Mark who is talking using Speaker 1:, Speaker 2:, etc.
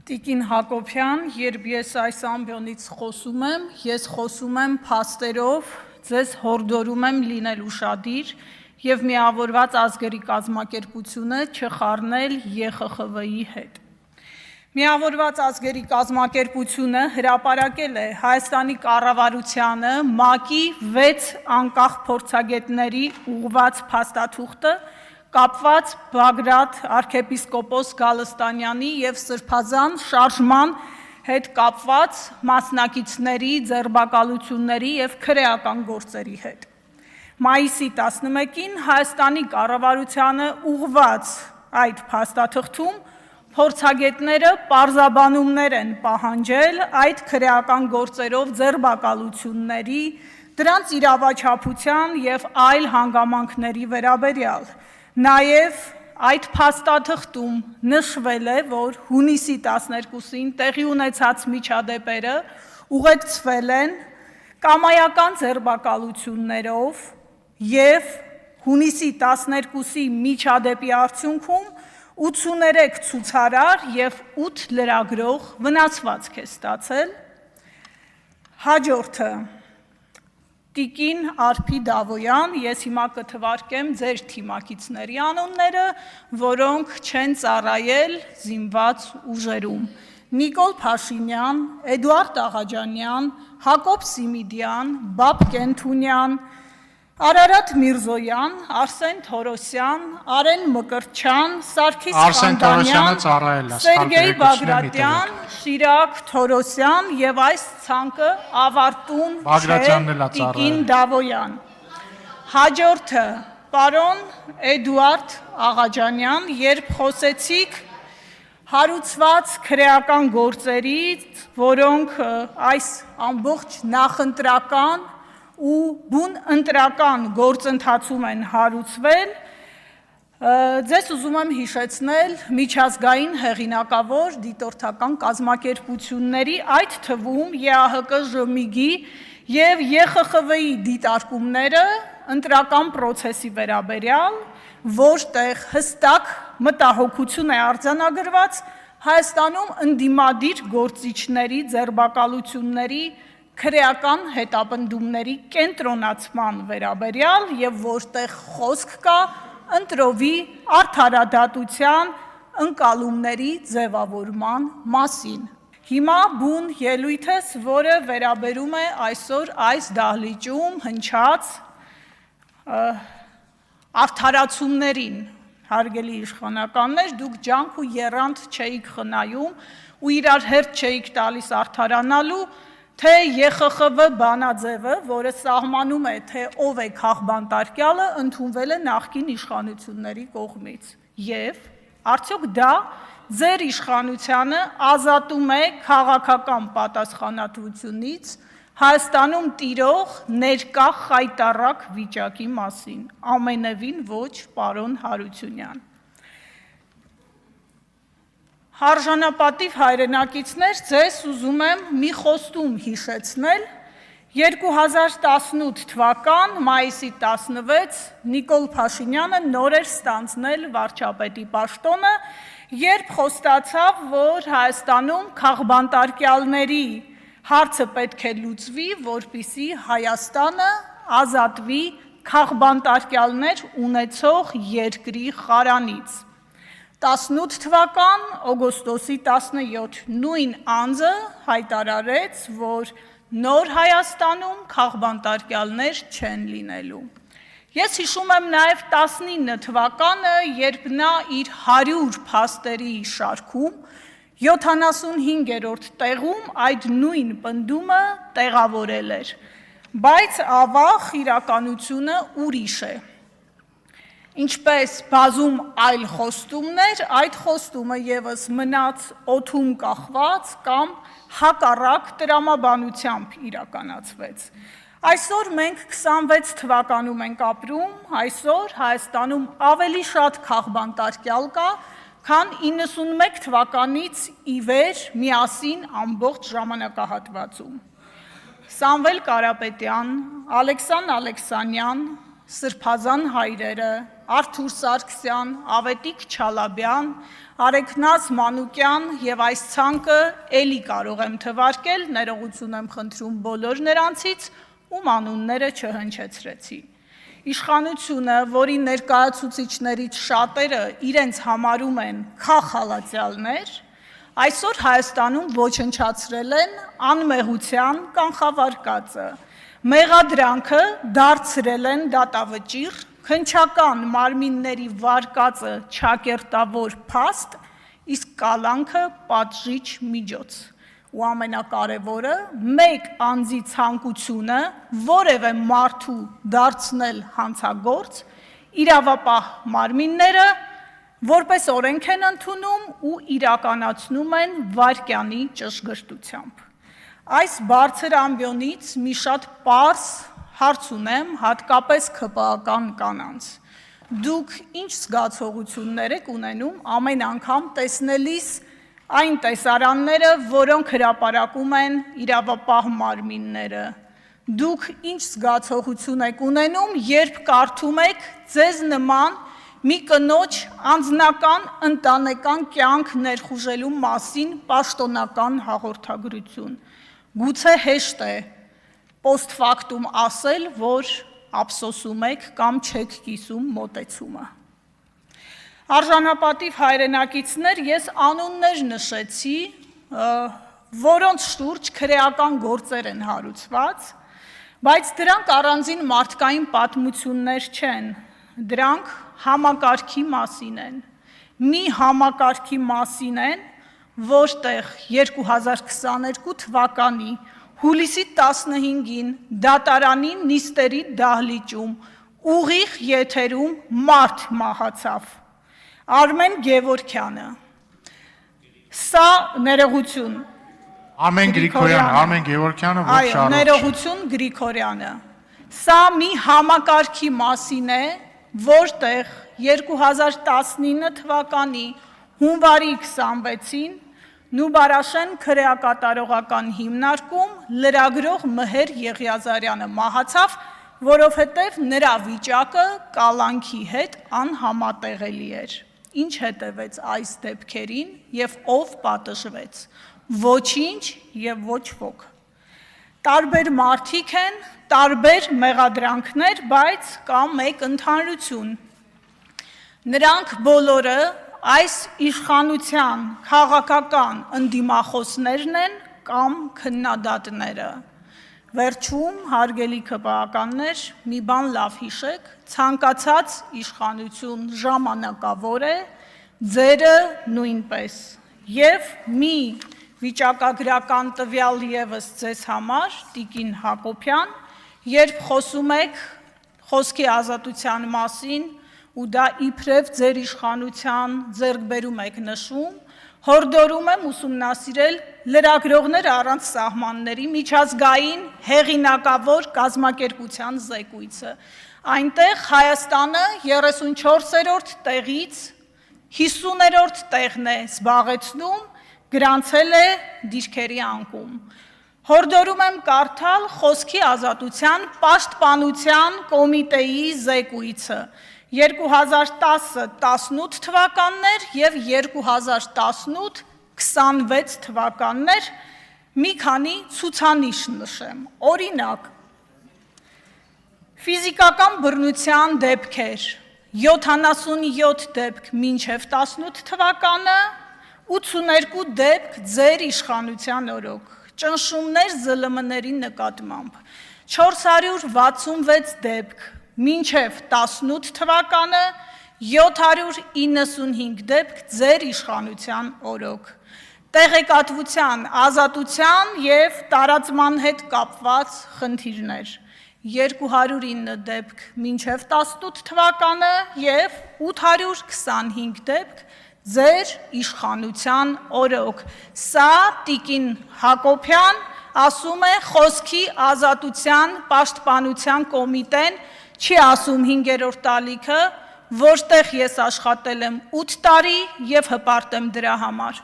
Speaker 1: Տիկին Հակոբյան, երբ ես այս ամբիոնից խոսում եմ, ես խոսում եմ փաստերով, ձեզ հորդորում եմ լինել ուշադիր և միավորված ազգերի կազմակերպությունը չխառնել ԵԽԽՎ-ի հետ։ Միավորված ազգերի կազմակերպությունը հրապարակել է Հայաստանի կառավարությանը ՄԱԿ-ի 6 անկախ փորձագետների ուղղված փաստաթուղթը կապված Բագրատ arczepiskopos Գալստանյանի և Սրբազան շարժման հետ կապված մասնակիցների ձերբակալությունների և քրեական գործերի հետ։ Մայիսի 11-ին Հայաստանի կառավարությանը ուղղված այդ փաստաթղթում փորձագետները պարզաբանումներ են պահանջել այդ քրեական գործերով ձերբակալությունների, դրանց իրավաչափության և այլ հանգամանքների վերաբերյալ։ Նաև այդ փաստաթղթում նշվել է, որ հունիսի 12-ին տեղի ունեցած միջադեպերը ուղեկցվել են կամայական ձերբակալություններով և հունիսի 12-ի միջադեպի արդյունքում 83 ցուցարար և 8 լրագրող վնասվածք է ստացել։ Հաջորդը Տիկին Արփի Դավոյան, ես հիմա կթվարկեմ ձեր թիմակիցների անունները, որոնք չեն ծառայել զինված ուժերում. Նիկոլ Փաշինյան, Էդուարդ Աղաջանյան, Հակոբ Սիմիդյան, Բաբկեն Թունյան, Արարատ Միրզոյան, Արսեն Թորոսյան, Արեն Մկրտչյան, Սարգիս Խանդանյան, Սերգեյ Բագրատյան, Շիրակ Թորոսյան և այս ցանկը ավարտուն չէ Տիկին Դավոյան։ Հաջորդը պարոն Էդուարդ Աղաջանյան, երբ խոսեցիք հարուցված քրեական գործերից, որոնք այս ամբողջ նախընտրական ու բուն ընտրական գործընթացում են հարուցվել, ձեզ ուզում եմ հիշեցնել միջազգային հեղինակավոր դիտորդական կազմակերպությունների, այդ թվում ԵԱՀԿ-ԺՄԻԳ-ի և ԵԽԽՎ-ի դիտարկումները ընտրական պրոցեսի վերաբերյալ, որտեղ հստակ մտահոգություն է արձանագրված Հայաստանում ընդդիմադիր գործիչների ձերբակալությունների քրեական հետապնդումների կենտրոնացման վերաբերյալ և որտեղ խոսք կա ընտրովի արդարադատության ընկալումների ձևավորման մասին։ Հիմա բուն ելույթս, որը վերաբերում է այսօր այս դահլիճում հնչած արդարացումներին, հարգելի իշխանականներ, դուք ջանք ու եռանդ չէիք խնայում ու իրար հերթ չէիք տալիս արդարանալու, թե ԵԽԽՎ բանաձևը, որը սահմանում է, թե ով է քաղբանտարկյալը, ընդունվել է նախկին իշխանությունների կողմից և արդյոք դա ձեր իշխանությանը ազատում է քաղաքական պատասխանատվությունից Հայաստանում տիրող ներկա խայտառակ վիճակի մասին, ամենևին ոչ, պարոն Հարությունյան։ Հարժանապատիվ հայրենակիցներ, ձեզ ուզում եմ մի խոստում հիշեցնել 2018 թվական մայիսի 16 Նիկոլ Փաշինյանը նոր էր ստանձնել վարչապետի պաշտոնը, երբ խոստացավ, որ Հայաստանում քաղբանտարկյալների հարցը պետք է լուծվի, որպեսզի Հայաստանը ազատվի քաղբանտարկյալներ ունեցող երկրի խարանից։ 18 թվական օգոստոսի 17 նույն անձը հայտարարեց, որ նոր Հայաստանում քաղբանտարկյալներ չեն լինելու։ Ես հիշում եմ նաև 19 թվականը, երբ նա իր 100 փաստերի շարքում 75-րդ տեղում այդ նույն պնդումը տեղավորել էր, բայց ավաղ իրականությունը ուրիշ է։ Ինչպես բազում այլ խոստումներ, այդ խոստումը ևս մնաց օդում կախված կամ հակառակ տրամաբանությամբ իրականացվեց։ Այսօր մենք 26 թվականում ենք ապրում, այսօր Հայաստանում ավելի շատ քաղբանտարկյալ կա, քան 91 թվականից ի վեր միասին ամբողջ ժամանակահատվածում։ Սամվել Կարապետյան, Ալեքսան Ալեքսանյան, սրբազան հայրերը Արթուր Սարգսյան, Ավետիք Չալաբյան, Արեգնաս Մանուկյան եւ այս ցանկը էլի կարող եմ թվարկել, ներողություն եմ խնդրում բոլոր նրանցից, ում անունները չհնչեցրեցի։ Իշխանությունը, որի ներկայացուցիչներից շատերը իրենց համարում են քաղաքալացյալներ, այսօր Հայաստանում ոչնչացրել են անմեղության կանխավարկածը, մեղադրանքը դարձրել են դատավճիռ, քննչական մարմինների վարկածը չակերտավոր փաստ, իսկ կալանքը պատժիչ միջոց։ Ու ամենակարևորը մեկ անձի ցանկությունը որևէ մարդու դարձնել հանցագործ, իրավապահ մարմինները որպես օրենք են ընդունում ու իրականացնում են վայրկյանի ճշգրտությամբ։ Այս բարձր ամբիոնից մի շատ պարզ հարց ունեմ, հատկապես ՔՊԱ-կան կանանց։ Դուք ինչ զգացողություններ եք ունենում ամեն անգամ տեսնելիս այն տեսարանները, որոնք հրապարակում են իրավապահ մարմինները։ Դուք ինչ զգացողություն եք ունենում, երբ կարդում եք ձեզ նման մի կնոջ անձնական ընտանեկան կյանք ներխուժելու մասին պաշտոնական հաղորդագրություն։ Գուցե հեշտ է post-factum ասել, որ ափսոսում եք կամ չեք կիսում մոտեցումը։ Արժանապատիվ հայրենակիցներ, ես անուններ նշեցի, որոնց շուրջ քրեական գործեր են հարուցված, բայց դրանք առանձին մարդկային պատմություններ չեն, դրանք համակարգի մասին են։ Մի համակարգի մասին են, որտեղ 2022 թվականի հուլիսի 15-ին դատարանի նիստերի դահլիճում ուղիղ եթերում մարդ մահացավ։ Արմեն Գևորգյանը, սա ներողություն,
Speaker 2: Արմեն Գրիգորյանը, Արմեն Գևորգյանը, ոչ
Speaker 1: այո, ներողություն Գրիգորյանը, սա մի համակարգի մասին է, որտեղ 2019 թվականի հունվարի 26-ին Նուբարաշեն քրեակատարողական հիմնարկում լրագրող Մհեր Եղիազարյանը մահացավ, որովհետև նրա վիճակը կալանքի հետ անհամատեղելի էր։ Ինչ հետևեց այս դեպքերին եւ ով պատժվեց։ Ոչինչ եւ ոչ ոք։ Տարբեր մարդիկ են, տարբեր մեղադրանքներ, բայց կա մեկ ընդհանրություն։ Նրանք բոլորը այս իշխանության քաղաքական ընդդիմախոսներն են կամ քննադատները։ Վերջում, հարգելի ՔՊԱ-կաններ, մի բան լավ հիշեք, ցանկացած իշխանություն ժամանակավոր է, ձերը նույնպես, եւ մի վիճակագրական տվյալ եւս ձեզ համար, Տիկին Հակոբյան, երբ խոսում եք խոսքի ազատության մասին, ու դա իբրև ձեր իշխանության ձեռքբերում եք նշում, հորդորում եմ ուսումնասիրել լրագրողներ առանց սահմանների միջազգային հեղինակավոր կազմակերպության զեկույցը։ Այնտեղ Հայաստանը 34-րդ տեղից 50-րդ տեղն է զբաղեցնում, գրանցել է դիրքերի անկում։ Հորդորում եմ կարդալ Խոսքի ազատության պաշտպանության կոմիտեի զեկույցը 2010-18 թվականներ և 2018-26 թվականներ, մի քանի ցուցանիշ նշեմ, օրինակ, ֆիզիկական բռնության դեպքեր, 77 դեպք մինչև 18 թվականը, 82 դեպք ձեր իշխանության օրոք, ճնշումներ ԶԼՄ-ների նկատմամբ, 466 դեպք մինչև 18 թվականը, 795 դեպք ձեր իշխանության օրոք, տեղեկատվության ազատության և տարածման հետ կապված խնդիրներ, 209 դեպք մինչև 18 թվականը և 825 դեպք ձեր իշխանության օրոք։ Սա Տիկին Հակոբյան ասում է Խոսքի ազատության պաշտպանության կոմիտեն, չի ասում 5-րդ ալիքը, որտեղ ես աշխատել եմ 8 տարի և հպարտ եմ դրա համար։